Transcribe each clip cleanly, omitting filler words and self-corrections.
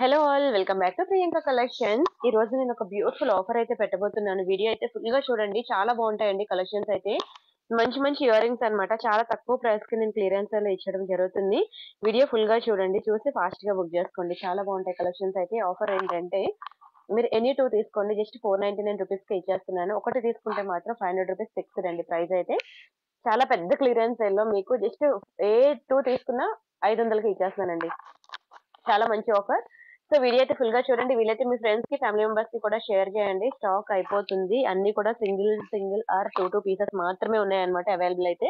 Hello all welcome back to Priyanka collections. ఈ రోజు నేను ఒక బ్యూటిఫుల్ ఆఫర్ అయితే పెట్టబోతున్నాను. వీడియో అయితే ఫుల్ గా చూడండి, చాలా బాగుంటాయండి కలెక్షన్స్ అయితే. మంచి మంచి ఇయర్ రింగ్స్ అనమాట, చాలా తక్కువ ప్రైస్ కి నేను క్లియరెన్స్ లో ఇచ్చడం జరుగుతుంది. వీడియో ఫుల్ గా చూడండి, చూసి ఫాస్ట్ గా బుక్ చేసుకోండి. చాలా బాగుంటాయి కలెక్షన్స్ అయితే. ఆఫర్ ఏంటంటే మీరు ఎనీ టూ తీసుకోండి, జస్ట్ 499 రూపీస్ కి ఇచ్చేస్తున్నాను. ఒకటి తీసుకుంటే మాత్రం 500 రూపీస్ ఫిక్స్డ్ అండి ప్రైస్ అయితే. చాలా పెద్ద క్లియరెన్స్ సేల్ లో మీకు జస్ట్ ఏ టూ తీసుకున్నా 500కి ఇచ్చేస్తున్నానండి. చాలా మంచి ఆఫర్. సో వీడియో అయితే ఫుల్ గా చూడండి. వీలైతే మీ ఫ్రెండ్స్ కి, ఫ్యామిలీ మెంబర్స్ కి కూడా షేర్ చేయండి. స్టాక్ అయిపోతుంది. అన్ని కూడా single single or two pieces మాత్రమే ఉన్నాయన్నమాట అవైలబుల్ అయితే.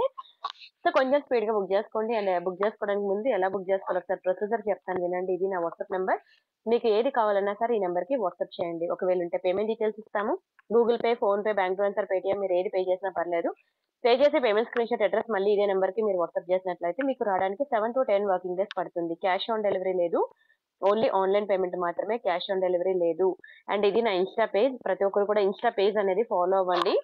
సో కొంచెం స్పీడ్ గా బుక్ చేసుకోండి. అండ్ బుక్ చేసుకోవడానికి ముందు ఎలా బుక్ చేసుకోవాలి ఒకసారి ప్రొసీజర్ చెప్తాను వినండి. ఇది నా వాట్సాప్ నెంబర్. మీకు ఏది కావాలన్నా సరే ఈ నెంబర్ కి వాట్సాప్ చేయండి. ఒకవేళ ఉంటే పేమెంట్ డీటెయిల్స్ ఇస్తాము. Google pay, phone pay, bank transfer, Paytm మీరు ఏది పే చేసినా పర్లేదు. పే చేసే పేమెంట్ స్క్రీన్ షాట్ అడ్రస్ మళ్ళీ ఇదే నెంబర్ కి మీరు వాట్సాప్ చేసినట్లయితే మీకు రావడానికి 7 to 10 వర్కింగ్ డేస్ పడుతుంది. క్యాష్ ఆన్ డెలివరీ లేదు, ఓన్లీ ఆన్లైన్ పేమెంట్ మాత్రమే, క్యాష్ ఆన్ డెలివరీ లేదు. అండ్ ఇది నా ఇన్స్టా పేజ్, ప్రతి ఒక్కరు కూడా ఇన్స్టా పేజ్ అనేది ఫాలో అవ్వండి.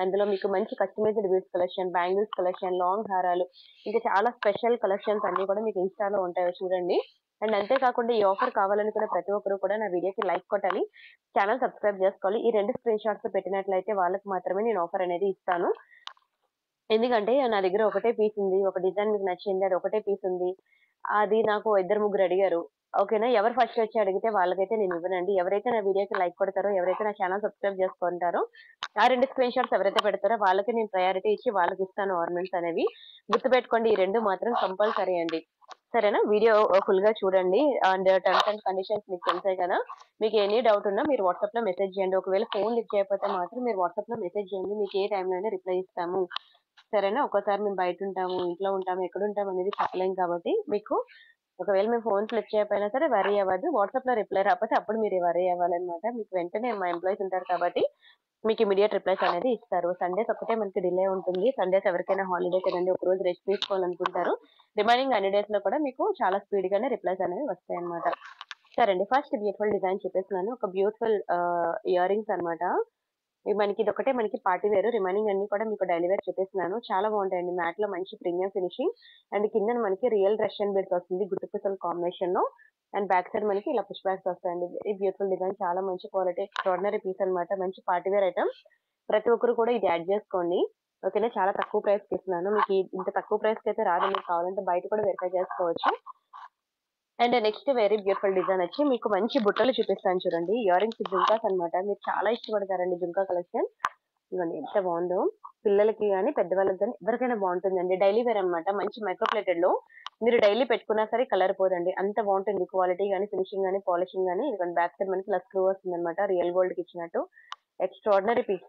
అందులో మీకు మంచి customised beads collection, bangles collection, long హారాలు, ఇంకా చాలా స్పెషల్ కలెక్షన్స్ అన్ని కూడా మీకు ఇన్స్టాలో ఉంటాయో చూడండి. అండ్ అంతేకాకుండా ఈ ఆఫర్ కావాలని కూడా ప్రతి ఒక్కరు కూడా నా వీడియోకి లైక్ కొట్టాలి, ఛానల్ సబ్స్క్రైబ్ చేసుకోవాలి. ఈ రెండు స్క్రీన్ షాట్స్ పెట్టినట్లయితే వాళ్ళకి మాత్రమే నేను ఆఫర్ అనేది ఇస్తాను. ఎందుకంటే నా దగ్గర ఒకటే పీస్ ఉంది, ఒక డిజైన్ మీకు నచ్చింది, అది ఒకటే పీస్ ఉంది. అది నాకు ఇద్దరు ముగ్గురు అడిగారు. ఓకేనా, ఎవరు ఫస్ట్ వచ్చి అడిగితే వాళ్ళకైతే నేను ఇవ్వనండి. ఎవరైతే నా వీడియోకి లైక్ కొడతారో, ఎవరైతే నా ఛానల్ సబ్స్క్రైబ్ చేసుకుంటారో, ఆ రెండు స్క్రీన్ షాట్స్ ఎవరైతే పెడతారో వాళ్ళకి నేను ప్రయారిటీ ఇచ్చి వాళ్ళకి ఇస్తాను ఆర్నమెంట్స్ అనేవి. గుర్తుపెట్టుకోండి, ఈ రెండు మాత్రం కంపల్సరీ అండి. సరేనా, వీడియో ఫుల్ గా చూడండి. అండ్ టర్మ్స్ అండ్ కండిషన్స్ మీకు తెలిసాయి కదా. మీకు ఎనీ డౌట్ ఉన్నా మీరు వాట్సాప్ లో మెసేజ్ చేయండి. ఒకవేళ ఫోన్ లిఫ్ట్ చేయకపోతే మాత్రం మీరు వాట్సాప్ లో మెసేజ్ చేయండి, మీకు ఏ టైంలో అయినా రిప్లై ఇస్తాము. సరేనా, ఒక్కోసారి మేము బయట ఉంటాము, ఇంట్లో ఉంటాము, ఎక్కడ ఉంటాము అనేది చెప్పలేం కాబట్టి మీకు ఒకవేళ మేము ఫోన్స్ లిఫ్ట్ చేయకపోయినా సరే వరీ అవ్వద్దు. వాట్సాప్ లో రిప్లై రాకపోతే అప్పుడు మీరు వరీ అవ్వాలన్నమాట. మీకు వెంటనే మా ఎంప్లాయీస్ ఉంటారు కాబట్టి మీకు ఇమీడియట్ రిప్లైస్ అనేది ఇస్తారు. సండేస్ ఒకటే మనకి డిలే ఉంటుంది. సండేస్ ఎవరికైనా హాలిడే కదండి, ఒక రోజు రెస్ట్ తీసుకోవాలనుకుంటారు. రిమైనింగ్ అన్ని డేస్ లో కూడా మీకు చాలా స్పీడ్ గానే రిప్లైస్ అనేవి వస్తాయి అనమాట. సరే అండి, ఫస్ట్ బ్యూటిఫుల్ డిజైన్ చూపిస్తున్నాను. ఒక బ్యూటిఫుల్ ఇయర్ రింగ్స్ అనమాట. మనకి ఇది ఒకటే మనకి పార్టీ వేరు, రిమైనింగ్ అన్ని కూడా మీకు డైలీ వేర్ చూపిస్తున్నాను. చాలా బాగుంటాయండి, మ్యాట్ లో మంచి ప్రీమియం ఫినిషింగ్. అండ్ కింద మనకి రియల్ రష్యన్ బీడ్స్ వస్తుంది గుట్టు పూసల కాంబినేషన్ లో. అండ్ బ్యాక్ సైడ్ మనకి ఇలా పుష్ బ్యాగ్స్ వస్తాయండి. వెరీ బ్యూటిఫుల్ డిజైన్, చాలా మంచి క్వాలిటీ, ఎక్స్ట్రాడినరీ పీస్ అనమాట. మంచి పార్టీ వేర్ ఐటమ్. ప్రతి ఒక్కరు కూడా ఇది యాడ్ చేసుకోండి. ఓకేనా, చాలా తక్కువ ప్రైస్ కి ఇస్తున్నాను. మీకు ఇంత తక్కువ ప్రైస్ కి అయితే రాదు, మీరు కావాలంటే బయట కూడా వెరిఫై చేసుకోవచ్చు. And next very beautiful design వచ్చి మీకు మంచి బుట్టలు చూపిస్తాను చూడండి. ఇయర్ రింగ్స్ జుంకాస్ అనమాట. మీరు చాలా ఇష్టపడతారండి జుంకా కలెక్షన్. ఇవ్వండి ఎంత బాగుందో. పిల్లలకి కానీ పెద్దవాళ్ళకి కానీ ఎవరికైనా బాగుంటుందండి. డైలీ వేర్ అనమాట, మంచి మైక్రోప్లేటెడ్ లో. మీరు డైలీ పెట్టుకున్నా సరే కలర్ పోదండి, అంత బాగుంటుంది. క్వాలిటీ కానీ, ఫినిషింగ్ కానీ, పాలిషింగ్ కానీ. ఇదిగోండి బ్యాక్ సైడ్ మనకి ప్లస్ స్క్రూ వస్తుంది అనమాట, రియల్ గోల్డ్ కి ఇచ్చినట్టు. Extraordinary piece.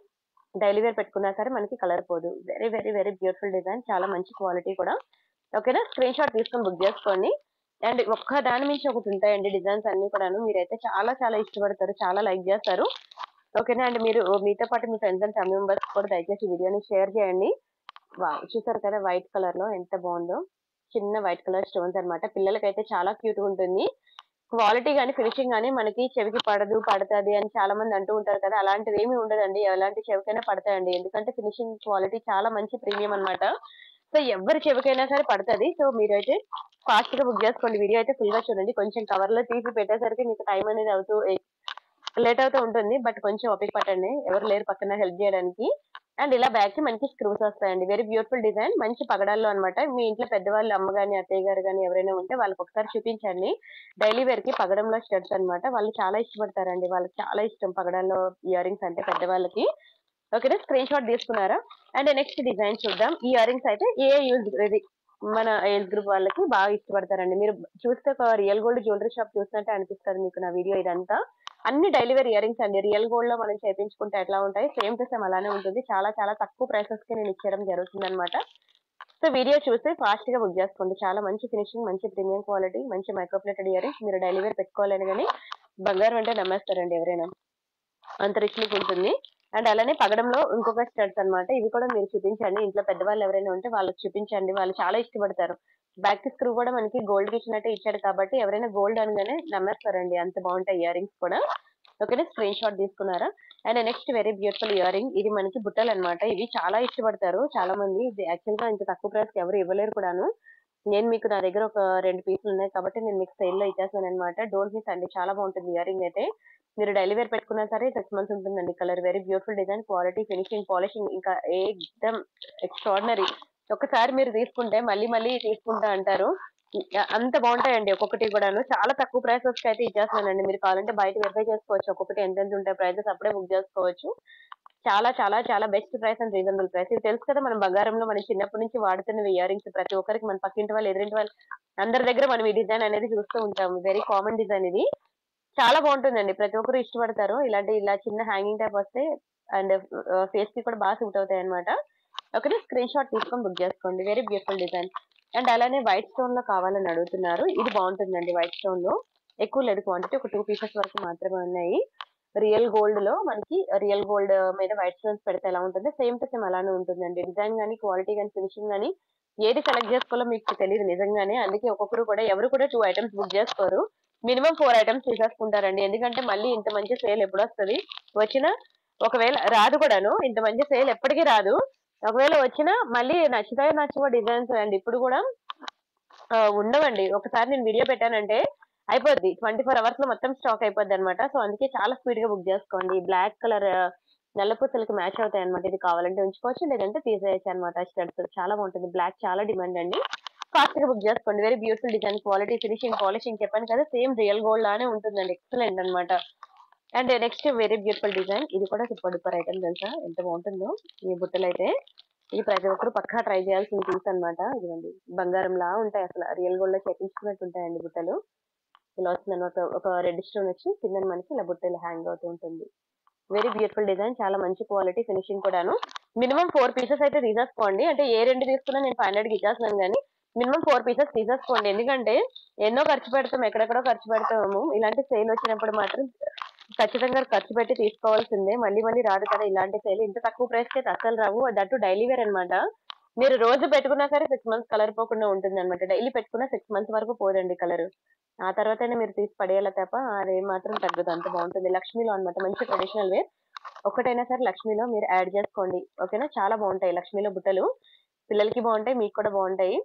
డైలీ వేర్ పెట్టుకున్నా సరే మనకి కలర్ పోదు. Very very very beautiful design, చాలా మంచి క్వాలిటీ కూడా. ఓకేనా, స్క్రీన్ షాట్ తీసుకొని బుక్ చేసుకోండి. అండ్ ఒక్క దాని మించి ఒకటి ఉంటాయండి డిజైన్స్ అన్ని కూడాను. మీరైతే చాలా చాలా ఇష్టపడతారు, చాలా లైక్ చేస్తారు. ఓకేనా, అండ్ మీరు మీతో పాటు మీ ఫ్రెండ్స్ అండ్ ఫ్యామిలీ మెంబర్స్ కూడా దయచేసి వీడియోని షేర్ చేయండి. చూసారు కదా వైట్ కలర్ లో ఎంత బాగుందో. చిన్న వైట్ కలర్ స్టోన్స్ అనమాట. పిల్లలకైతే చాలా క్యూట్ ఉంటుంది. క్వాలిటీ కానీ, ఫినిషింగ్ కానీ మనకి చెవికి పడుతుంది అని చాలా మంది అంటూ ఉంటారు కదా. అలాంటిది ఏమీ ఉండదండి, ఎలాంటి చెవికైనా పడతాయండి. ఎందుకంటే ఫినిషింగ్ క్వాలిటీ చాలా మంచి ప్రీమియం అనమాట. సో ఎవరి చెవికైనా సరే పడుతుంది. సో మీరైతే ఫాస్ట్ గా బుక్ చేసుకోండి. వీడియో అయితే ఫుల్ గా చూడండి. కొంచెం కవర్ లో తీసి పెట్టేసరికి మీకు టైం అనేది లేట్ అవుతూ ఉంటుంది, బట్ కొంచెం ఓపిక పట్టండి, ఎవరు లేరు పక్కన హెల్ప్ చేయడానికి. అండ్ ఇలా బ్యాక్ కి మనకి స్క్రూస్ వస్తాయండి. వెరీ బ్యూటిఫుల్ డిజైన్, మంచి పగడాల్లో అనమాట. మీ ఇంట్లో పెద్దవాళ్ళు, అమ్మ గాని, అత్తయ్య గారు కానీ ఎవరైనా ఉంటే వాళ్ళకి ఒకసారి చూపించండి. డైలీ వేర్ కి పగడంలో స్టడ్స్ అనమాట. వాళ్ళు చాలా ఇష్టపడతారండి, వాళ్ళకి చాలా ఇష్టం పగడాల్లో ఇయర్ రింగ్స్ అంటే పెద్దవాళ్ళకి. ఓకేనా, స్క్రీన్ షాట్ తీసుకున్నారా. అండ్ నెక్స్ట్ డిజైన్ చూద్దాం. ఈ ఇయర్ రింగ్స్ అయితే ఏ యూజ్ ఇది మన ఏజ్ గ్రూప్ వాళ్ళకి బాగా ఇష్టపడతారండి. మీరు చూస్తే ఒక రియల్ గోల్డ్ జ్యువెలరీ షాప్ చూసినట్టే అనిపిస్తుంది మీకు నా వీడియో ఇదంతా. అన్ని డైలీ వేర్ ఇయర్ రింగ్స్ అండి. రియల్ గోల్డ్ లో మనం చేయించుకుంటే ఎట్లా ఉంటాయి, సేమ్ టు సేమ్ అలానే ఉంటుంది. చాలా చాలా తక్కువ ప్రైసెస్ కి నేను ఇచ్చడం జరుగుతుంది అనమాట. సో వీడియో చూసి ఫాస్ట్ గా బుక్ చేసుకోండి. చాలా మంచి ఫినిషింగ్, మంచి ప్రీమియం క్వాలిటీ, మంచి మైక్రోప్లేటెడ్ ఇయర్ రింగ్స్. మీరు డైలీ వేర్ పెట్టుకోవాలని కానీ బంగారం అంటే నమ్మేస్తారండి ఎవరైనా, అంత రిచ్ లుక్ ఉంటుంది. అండ్ అలానే పగడంలో ఇంకొక స్టడ్స్ అనమాట. ఇవి కూడా మీరు చూపించండి, ఇంట్లో పెద్దవాళ్ళు ఎవరైనా ఉంటే వాళ్ళకి చూపించండి, వాళ్ళు చాలా ఇష్టపడతారు. బ్యాక్ స్క్రూ కూడా మనకి గోల్డ్ కి ఇచ్చినట్టే ఇచ్చాడు కాబట్టి ఎవరైనా గోల్డ్ అనగానే నమ్మేస్తారండి, అంత బాగుంటాయి ఇయర్ రింగ్స్ కూడా. ఓకేనా, స్క్రీన్ షాట్ తీసుకున్నారా. And next very beautiful ear ring. ఇది మనకి బుట్టలు అనమాట. ఇవి చాలా ఇష్టపడతారు చాలా మంది. ఇది యాక్చువల్ గా ఇంత తక్కువ ప్రైస్ కి ఎవరు ఇవ్వలేరు కూడాను. నేను మీకు నా దగ్గర ఒక 2 పీసులు ఉన్నాయి కాబట్టి నేను మీకు సేల్‌లో ఇచ్చేస్తాననమాట. డోంట్ మిస్ అండి. చాలా బాగుంటుంది ఇయరింగ్ అయితే. మీరు డైలీ వేర్ పెట్టుకున్నా సరే 6 మంత్స్ ఉంటుందండి. Colour very beautiful design, quality, finishing, polishing ఇంకా ఏక్దమ్ ఎక్స్ట్రార్డినరీ. ఒక్కసారి మీరు తీసుకుంటే మళ్ళీ మళ్ళీ తీసుకుంటా అంటారు. అంత బాగుంటాయండి ఒక్కొక్కటి కూడాను. చాలా తక్కువ ప్రైసెస్‌కి అయితే ఇచ్చేస్తున్నానండి. మీరు కావాలంటే బయట వెరిఫై చేసుకోవచ్చు. ఒక్కొక్కటి ఎంతెంత ఉంటాయి ప్రైసెస్ అప్పుడే బుక్ చేసుకోవచ్చు. చాలా చాలా చాలా best price and reasonable price. ఇది తెలుసు కదా మనం బంగారంలో మనం చిన్నప్పటి నుంచి వాడుతున్నవి ఇయరింగ్స్ ప్రతి ఒక్కరికి మన పక్కింటి వాళ్ళు, ఎదురింటి వాళ్ళు అందరి దగ్గర మనం ఈ డిజైన్ అనేది చూస్తూ ఉంటాము. వెరీ కామన్ డిజైన్ ఇది. చాలా బాగుంటుందండి. ప్రతి ఒక్కరు ఇష్టపడతారు. ఇలాంటి ఇలా చిన్న హ్యాంగింగ్ టైప్ వస్తే అండ్ ఫేస్‌కి కూడా బాగా సూట్ అవుతాయన్నమాట. ఓకేనా? స్క్రీన్ షాట్ తీసుకొని బుక్ చేసుకోండి. Very beautiful design. అండ్ అలానే వైట్ స్టోన్‌లో కావాలని అడుగుతున్నారు. ఇది బాగుంటుందండి వైట్ స్టోన్‌లో. ఎక్కువ లేదు క్వాంటిటీ. ఒక 2 పీసెస్ వరకు మాత్రమే ఉన్నాయి. రియల్ గోల్డ్‌లో మనకి రియల్ గోల్డ్ మీద వైట్ స్టోన్స్ పెడితే ఎలా ఉంటుందో సేమ్ టు సేమ్ అలానే ఉంటుందండి. డిజైన్ గాని, క్వాలిటీ గాని, ఫినిషింగ్ గాని ఏది సెలెక్ట్ చేసుకోవాలో మీకు తెలీదు నిజంగానే. అందుకే ఒక్కొక్కరు కూడా ఎవరు కూడా 2 ఐటెమ్స్ బుక్ చేసుకోరు. మినిమమ్ 4 ఐటెమ్స్ తీసేసుకుంటారండి. ఎందుకంటే మళ్ళీ ఇంత మంచి సేల్ ఎప్పుడొస్తది? వచ్చినా ఒకవేళ రాదు కూడాను. ఇంత మంచి సేల్ ఎప్పటికి రాదు. ఒకవేళ వచ్చినా మళ్ళీ నచ్చుతాయో నచ్చవో డిజైన్స్ అండి. ఇప్పుడు కూడా ఉండవండి. ఒకసారి నేను వీడియో పెట్టానంటే అయిపోద్ది. 24 అవర్స్‌లో మొత్తం స్టాక్ అయిపోద్దనమాట. సో, అందుకే చాలా స్పీడ్‌గా బుక్ జేసుకోండి. బ్లాక్ కలర్ నల్ల పూసలకి మ్యాచ్ అవుతాయన్నమాట. ఇది కావాలంటే ఉంచుకోవచ్చు. లేదంటే తీసేయొచ్చనమాట స్టడ్స్. చాలా బాగుంటుంది. బ్లాక్ చాలా డిమాండ్ అండి. ఫాస్ట్‌గా బుక్ జేసుకోండి. Very beautiful design, quality, finishing, polishing చెప్పాను కదా! సేమ్ రియల్ గోల్డ్ లానే ఉంటుందండి. ఎక్సలెంట్ అన్నమాట. And next very beautiful design. ఇది కూడా సూపర్ డూపర్ ఐటెమ్ తెలుసా? ఎంత బాగుంటుందో ఈ బుట్టలైతే. ఇది ప్రతి ఒక్కరు పక్కా ట్రై చేయాల్సిన పీస్ అన్నమాట. ఇదిగోండి బంగారంలా ఉంటాయి అసల. రియల్ గోల్డ్‌లో చేపించుకున్నట్టు ఉంటాయండి బుట్టలు. ఇలా వస్తుందన్నమాట. ఒక రెడ్ స్టోన్ వచ్చి కిందన మనకి ఇలా బుట్ట ఇలా హ్యాంగ్ అవుతూ ఉంటుంది. Very beautiful design. చాలా మంచి క్వాలిటీ, ఫినిషింగ్ కూడాను. మినిమమ్ 4 పీసెస్ అయితే తీసేసుకోండి. అంటే ఏ 2 తీసుకున్నా నేను 500కి ఇచ్చేస్తున్నాను గానీ, మినిమమ్ 4 పీసెస్ తీసేసుకోండి. ఎందుకంటే ఎన్నో ఖర్చు పెడతాం, ఎక్కడెక్కడో ఖర్చు పెడతాము. ఇలాంటి సేల్ వచ్చినప్పుడు మాత్రం ఖచ్చితంగా ఖర్చు పెట్టి తీసుకోవాల్సిందే. మళ్ళీ మళ్ళీ రాదు కదా ఇలాంటి సేల్. ఇంత తక్కువ ప్రైస్‌కి అయితే అస్సలు రావు. దట్ టూ డైలీ వేర్ అన్నమాట. మీరు రోజు పెట్టుకున్నా సరే 6 మంత్స్ కలర్ పోకుండా ఉంటుందన్నమాట. డైలీ పెట్టుకున్న 6 మంత్స్ వరకు పోదండి కలర్. ఆ తర్వాతైనా మీరు తీసి పడేయాలి తప్ప అదేం మాత్రం తగ్గదు. అంత బాగుంటుంది. లక్ష్మీలో అన్నమాట. మంచి ట్రెడిషనల్ వేర్. ఒక్కటైనా సరే లక్ష్మీలో మీరు యాడ్ చేసుకోండి. ఓకేనా? చాలా బాగుంటాయి లక్ష్మీలో బుట్టలు. పిల్లలకి బాగుంటాయి. మీకు కూడా బాగుంటాయి.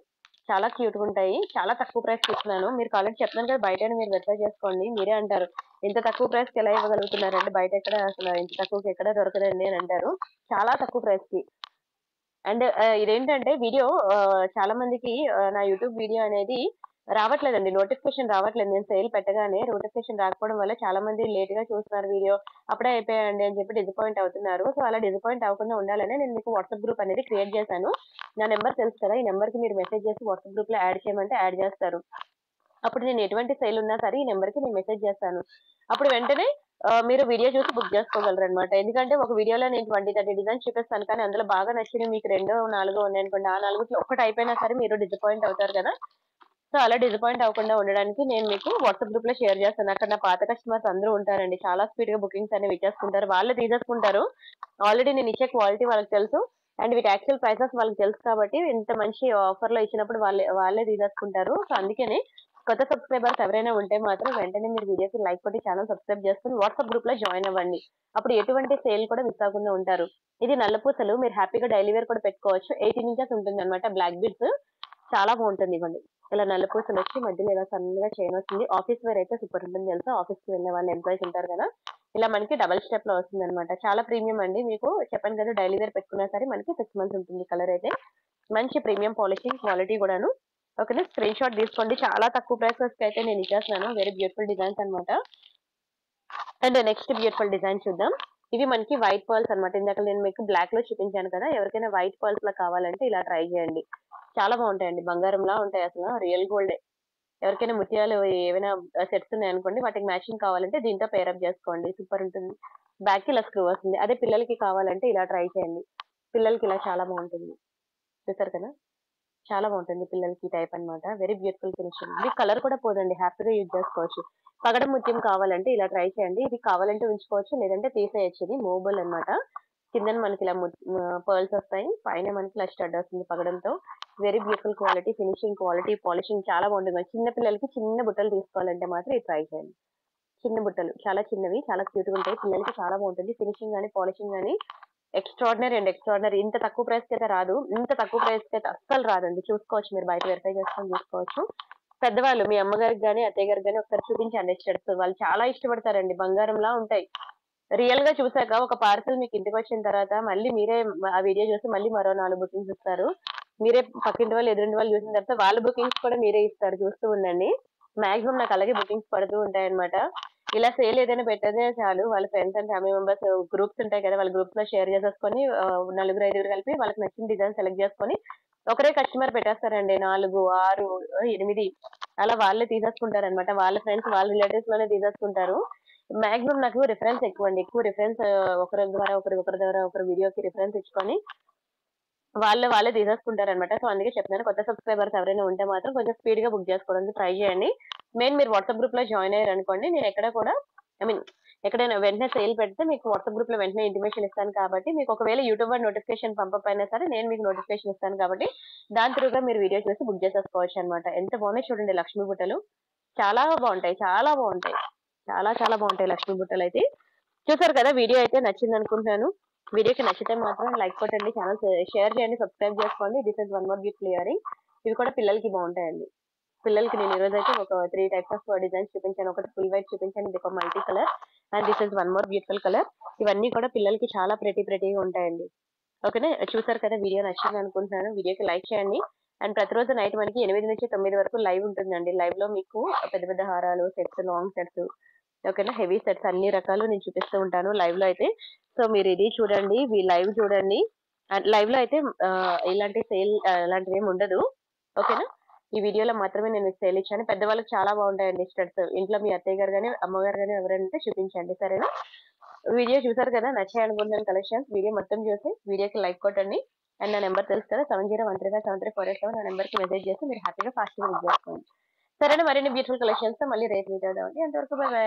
చాలా క్యూట్‌గా ఉంటాయి. చాలా తక్కువ ప్రైస్‌కి ఇస్తున్నాను. మీరు కావాలంటే చెప్తున్నాను కదా! బయటైనా మీరు వెరిఫై చేసుకోండి. మీరే అంటారు. ఇంత తక్కువ ప్రైస్‌కి ఎలా ఇవ్వగలుగుతున్నారంటే బయట ఎక్కడ అసలు ఇంత తక్కువకి ఎక్కడ దొరకదండి అని అంటారు. చాలా తక్కువ ప్రైస్‌కి. అండ్ ఇదేంటంటే వీడియో చాలా మందికి నా యూట్యూబ్ వీడియో అనేది రావట్లేదండి. నోటిఫికేషన్ రావట్లేదు. నేను సేల్ పెట్టగానే నోటిఫికేషన్ రాకపోవడం వల్ల చాలా మంది లేట్‌గా చూస్తున్నారు వీడియో. అప్పుడే అయిపోయాయండి అని చెప్పి డిసప్పాయింట్ అవుతున్నారు. సో, అలా డిసప్పాయింట్ అవ్వకుండా ఉండాలనే నేను మీకు వాట్సాప్ గ్రూప్ అనేది క్రియేట్ చేశాను. నా నంబర్ తెలుసు కదా! ఈ నంబర్‌కి మీరు మెసేజ్ చేసి వాట్సాప్ గ్రూప్‌లో యాడ్ చేయమంటే యాడ్ చేస్తారు. అప్పుడు నేను ఎటువంటి సేల్ ఉన్నా సరే ఈ నంబర్‌కి నేను మెసేజ్ చేస్తాను. అప్పుడు వెంటనే మీరు వీడియో చూసి బుక్ చేసుకోగలరనమాట. ఎందుకంటే ఒక వీడియోలో నేను 20, 30 డిజైన్స్ చూపిస్తాను. కానీ అందులో బాగా నచ్చినవి మీకు రెండో, నాలుగో ఉన్నాయనుకోండి. ఆ నాలుగిట్లో ఒక్కటి అయిపోయినా సరే మీరు డిసప్పాయింట్ అవుతారు కదా! సో, అలా డిసప్పాయింట్ అవ్వకుండా ఉండడానికి నేను మీకు వాట్సాప్ గ్రూప్‌లో షేర్ చేస్తాను. అక్కడ నా పాత కస్టమర్స్ అందరూ ఉంటారండి. చాలా స్పీడ్‌గా బుకింగ్స్ అనేవి ఇచ్చేసుకుంటారు. వాళ్ళే తీసేసుకుంటారు. ఆల్రెడీ నేను ఇచ్చే క్వాలిటీ వాళ్ళకి తెలుసు. అండ్ వీటి యాక్చువల్ ప్రైసెస్ వాళ్ళకి తెలుసు కాబట్టి ఇంత మంచి ఆఫర్‌లో ఇచ్చినప్పుడు వాళ్ళే తీసేసుకుంటారు. సో, అందుకని కొత్త సబ్స్క్రైబర్స్ ఎవరైనా ఉంటే మాత్రం వెంటనే మీరు వీడియోకి లైక్ కొట్టి ఛానెల్ సబ్స్క్రైబ్ చేసుకొని వాట్సాప్ గ్రూప్‌లో జాయిన్ అవ్వండి. అప్పుడు ఎటువంటి సేల్ కూడా మిస్ అవ్వకుండా ఉంటారు. ఇది నల్ల పూసలు. మీరు హ్యాపీగా డైలీ వేర్ కూడా పెట్టుకోవచ్చు. 18 ఇంచెస్ ఉంటుందన్నమాట బ్లాక్ బీడ్స్. చాలా బాగుంటుంది ఇవ్వండి. ఇలా నల్ల పూసలొచ్చి మధ్యలో ఇలా సన్నగా చైన్ వస్తుంది. ఆఫీస్ వేర్ అయితే సూపర్ ఉంటుంది తెలుసా? ఆఫీస్‌కి వెళ్ళే వాళ్ళు ఎంప్లాయీస్ ఉంటారు కదా! ఇలా మనకి డబుల్ స్టెప్‌లో వస్తుందన్నమాట. చాలా ప్రీమియం అండి. మీకు చెప్పాను కదా! డైలీ వేర్ పెట్టుకున్నా సరే మనకి 6 మంత్స్ ఉంటుంది కలర్ అయితే. మంచి ప్రీమియం పాలిషింగ్ క్వాలిటీ కూడాను. ఓకేనా? స్క్రీన్ షాట్ తీసుకోండి. చాలా తక్కువ ప్రైసెస్‌కి అయితే నేను ఇచ్చేస్తున్నాను. వెరీ బ్యూటిఫుల్ డిజైన్స్ అన్నమాట. అండ్ నెక్స్ట్ బ్యూటిఫుల్ డిజైన్ చూద్దాం. ఇవి మనకి వైట్ పర్ల్స్ అన్నమాట. ఇందాక నేను మీకు బ్లాక్‌లో చూపించాను కదా! ఎవరికైనా వైట్ పర్ల్స్‌లా కావాలంటే ఇలా ట్రై చేయండి. చాలా బాగుంటాయండి. బంగారంలా ఉంటాయి అసల. రియల్ గోల్డే. ఎవరికైనా ముత్యాలు ఏవైనా సెట్స్ ఉన్నాయనుకోండి, వాటికి మ్యాచింగ్ కావాలంటే దీంతో పెయిర్ అప్ చేసుకోండి. సూపర్ ఉంటుంది. బ్యాక్‌కి ఇలా స్క్రూ వస్తుంది. అదే పిల్లలకి కావాలంటే ఇలా ట్రై చేయండి. పిల్లలకి ఇలా చాలా బాగుంటుంది. చూసారు కదా! చాలా బాగుంటుంది పిల్లలకి ఈ టైప్ అన్నమాట. Very beautiful finishing. ఇది కలర్ కూడా పోదండి. హ్యాపీగా యూజ్ చేసుకోవచ్చు. పగడం ముత్యం కావాలంటే ఇలా ట్రై చేయండి. ఇది కావాలంటే ఉంచుకోవచ్చు. లేదంటే తీసేయొచ్చు. ఇది మూవబుల్ అన్నమాట. కిందన మనకి ఇలా పర్ల్స్ వస్తాయి. పైన మనకి ఇలా స్టడ్ వస్తుంది పగడంతో. Very beautiful quality, finishing, quality, polishing చాలా బాగుంటుంది. చిన్న పిల్లలకి చిన్న బుట్టలు తీసుకోవాలంటే మాత్రం ఇది ట్రై చేయండి. చిన్న బుట్టలు చాలా చిన్నవి, చాలా క్యూట్‌గా ఉంటాయి. పిల్లలకి చాలా బాగుంటుంది. ఫినిషింగ్ గాని, పాలిషింగ్ గాని ఎక్స్ట్రాడినరీ అండి, ఎక్స్ట్రాడినరీ. ఇంత తక్కువ ప్రైస్‌కి అయితే రాదు. ఇంత తక్కువ ప్రైస్‌కి అయితే అస్సలు రాదండి. చూసుకోవచ్చు, మీరు బయట వెరిఫై చేసుకొని చూసుకోవచ్చు. పెద్దవాళ్ళు మీ అమ్మగారికి గాని, అత్తయ్య గారికి గాని ఒకసారి చూపించండి స్టడ్స్. వాళ్ళు చాలా ఇష్టపడతారండి. బంగారంలా ఉంటాయి. రియల్‌గా చూసాక ఒక పార్సెల్ మీకు ఇంటికొచ్చిన తర్వాత మళ్ళీ మీరే ఆ వీడియో చూసి మళ్ళీ మరో 4 బుకింగ్స్ ఇస్తారు. మీరే పక్కింటి వాళ్ళు, ఎదురింటి వాళ్ళు చూసిన తర్వాత వాళ్ళ బుకింగ్స్ కూడా మీరే ఇస్తారు. చూస్తూ ఉండండి. మాక్సిమం నాకు అలాగే బుకింగ్స్ పడుతూ ఉంటాయన్నమాట. ఇలా సేల్ ఏదైనా పెట్టేదే చాలు. వాళ్ళ friends and family members groups ఉంటాయి కదా! వాళ్ళ గ్రూప్స్‌లో షేర్ చేసేసుకొని నలుగురు, ఐదుగురు కలిపి వాళ్ళకి నచ్చిన డిజైన్ సెలెక్ట్ చేసుకొని ఒకరే కస్టమర్ పెట్టేస్తారండి. 4, 6, 8 అలా వాళ్ళే తీసేసుకుంటారనమాట. వాళ్ళ ఫ్రెండ్స్, వాళ్ళ రిలేటివ్స్‌లోనే తీసేసుకుంటారు. మాక్సిమం నాకు రిఫరెన్స్ ఎక్కువండి. ఎక్కువ రిఫరెన్స్ ఒకరి ద్వారా ఒకరి ద్వారా ఒకరి వీడియోకి రిఫరెన్స్ ఇచ్చుకొని వాళ్ళే తీసేసుకుంటారనమాట. సో, అందుకే చెప్తున్నాను, కొత్త సబ్‌స్క్రైబర్స్ ఎవరైనా ఉంటే మాత్రం కొంచెం స్పీడ్‌గా బుక్ చేసుకోవడానికి ట్రై చేయండి. మెయిన్ మీరు వాట్సాప్ గ్రూప్‌లో జాయిన్ అయ్యారనుకోండి, నేను ఎక్కడ కూడా ఐ మీన్ ఎక్కడైనా వెంటనే సేల్ పెడితే మీకు వాట్సాప్ గ్రూప్‌లో వెంటనే ఇంటిమేషన్ ఇస్తాను కాబట్టి, మీకు ఒకవేళ యూట్యూబ్ వాడు నోటిఫికేషన్ పంపకపోయినా సరే, నేను మీకు నోటిఫికేషన్ ఇస్తాను కాబట్టి, దాని త్రూగా మీరు వీడియో చూసి బుక్ చేసేసుకోవచ్చనమాట. ఎంత బాగున్నాయి చూడండి లక్ష్మీ బుట్టలు. చాలా బాగుంటాయి. చాలా బాగుంటాయి. చాలా చాలా బాగుంటాయి లక్ష్మీ బుట్టలైతే. చూసారు కదా! వీడియో అయితే నచ్చిందనుకుంటున్నాను. వీడియోకి నచ్చితే మాత్రం లైక్ కొట్టండి. ఛానెల్ షేర్ చేయండి. సబ్స్క్రైబ్ చేసుకోండి. This is one more gift clearing. ఇవి కూడా పిల్లలకి బాగుంటాయండి. పిల్లలకి నేను ఈరోజైతే ఒక 3 టైప్స్ ఆఫ్ డిజైన్స్ చూపించాను. ఒకటి ఫుల్ వైట్ చూపించాను. ఇదొక multi colour and this is one more beautiful colour. ఇవన్నీ కూడా పిల్లలకి చాలా ప్రెటీగా ఉంటాయండి. ఓకేనా? చూసారు కదా! వీడియో నచ్చిందనుకుంటున్నాను. వీడియోకి లైక్ చేయండి. అండ్ ప్రతిరోజు నైట్ మనకి 8-9 వరకు లైవ్ ఉంటుందండి. లైవ్‌లో మీకు పెద్ద పెద్ద హారాలు, సెట్స్, లాంగ్ సెట్స్, ఓకేనా, హెవీ సెట్స్ అన్ని రకాలు నేను చూపిస్తూ ఉంటాను లైవ్‌లో అయితే. సో, మీరు ఇది చూడండి, లైవ్ చూడండి. అండ్ లైవ్‌లో అయితే ఇలాంటి సేల్ అలాంటివేమి ఉండదు. ఓకేనా? ఈ వీడియోలో మాత్రమే నేను మీకు సేల్ ఇచ్చాను. పెద్దవాళ్ళకి చాలా బాగుంటాయండి స్టడ్స్. ఇంట్లో మీ అత్తయ్య గారు గాని, అమ్మగారు గాని ఎవరైనా ఉంటే చూపించండి. సరేనా? వీడియో చూసారు కదా! నచ్చాయి అనుకుంటున్నాను కలెక్షన్స్. వీడియో మొత్తం చూసి వీడియోకి లైక్ కొట్టండి. అండ్ నా నంబర్ తెలుసు కదా! 7013573487 నా నంబర్‌కి మెసేజ్ చేసి మీరు హ్యాపీగా ఫాస్ట్‌గా బుక్ చేసుకోండి. సరేనా? మరిన్ని బ్యూటిఫుల్ కలెక్షన్స్‌తో మళ్ళీ రేపు మీట్ అవుదామండి. అంతవరకు బై బై.